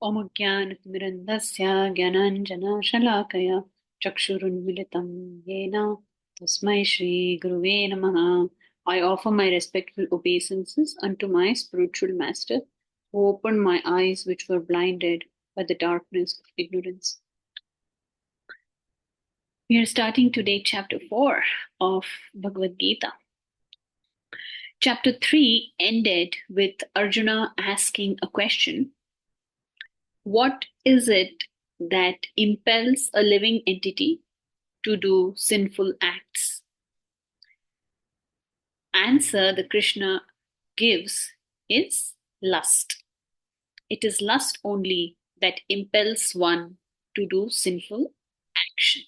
ओमज्ञानतिमिरन्धस्य ज्ञानाञ्जनशलाकया चक्षुरुन्मिलितं येन तस्मै श्रीगुरुवे नमः. I offer my respectful obeisances unto my spiritual master, who opened my eyes which were blinded by the darkness of ignorance. We are starting today chapter 4 of Bhagavad Gita. Chapter 3 ended with Arjuna asking a question. What is it that impels a living entity to do sinful acts? Answer the Krishna gives is lust. It is lust only that impels one to do sinful action.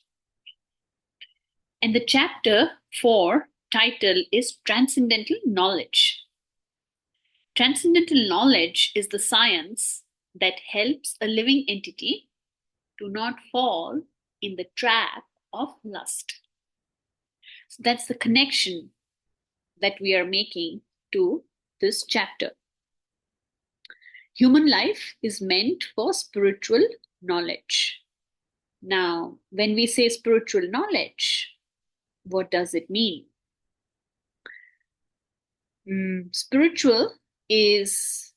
And the chapter 4 title is Transcendental Knowledge. Transcendental knowledge is the science that helps a living entity to not fall in the trap of lust. So that's the connection that we are making to this chapter. Human life is meant for spiritual knowledge. Now, when we say spiritual knowledge, what does it mean? Spiritual is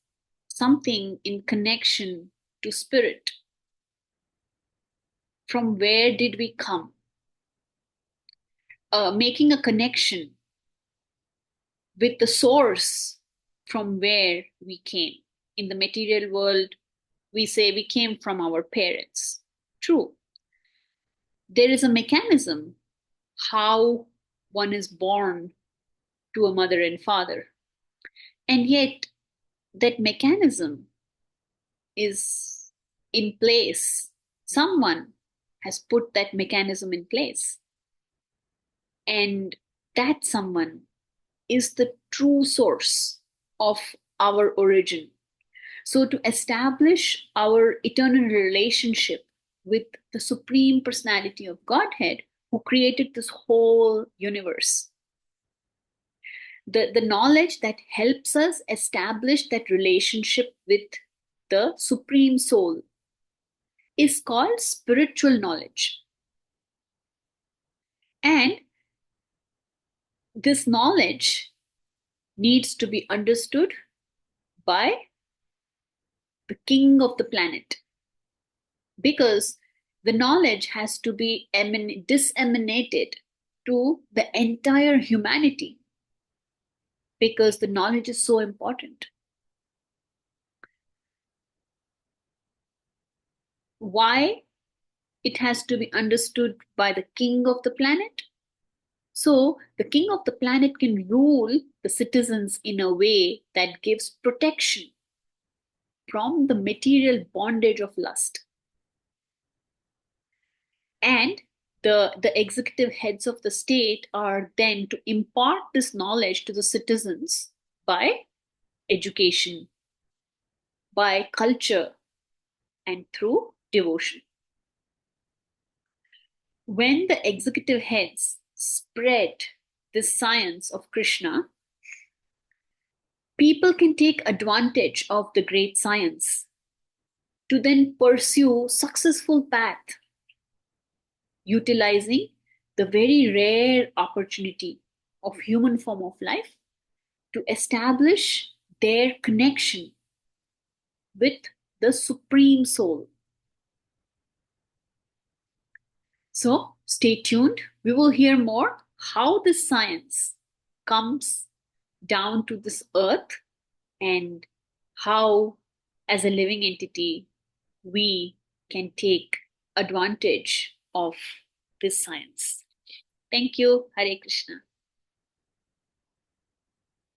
something in connection to spirit. From where did we come? Making a connection with the source from where we came. In the material world, we say we came from our parents. True. There is a mechanism how one is born to a mother and father. And yet, that mechanism is in place. Someone has put that mechanism in place. And that someone is the true source of our origin. So, to establish our eternal relationship with the Supreme Personality of Godhead, who created this whole universe, the knowledge that helps us establish that relationship with the Supreme Soul is called spiritual knowledge. And this knowledge needs to be understood by the king of the planet, because the knowledge has to be disseminated to the entire humanity, because the knowledge is so important. Why it has to be understood by the king of the planet? So the king of the planet can rule the citizens in a way that gives protection from the material bondage of lust. And the executive heads of the state are then to impart this knowledge to the citizens by education, by culture, and through devotion. When the executive heads spread this science of Krishna, people can take advantage of the great science to then pursue successful path, utilizing the very rare opportunity of human form of life to establish their connection with the Supreme Soul. So stay tuned. We will hear more how this science comes down to this earth and how, as a living entity, we can take advantage of this science. Thank you. Hare Krishna.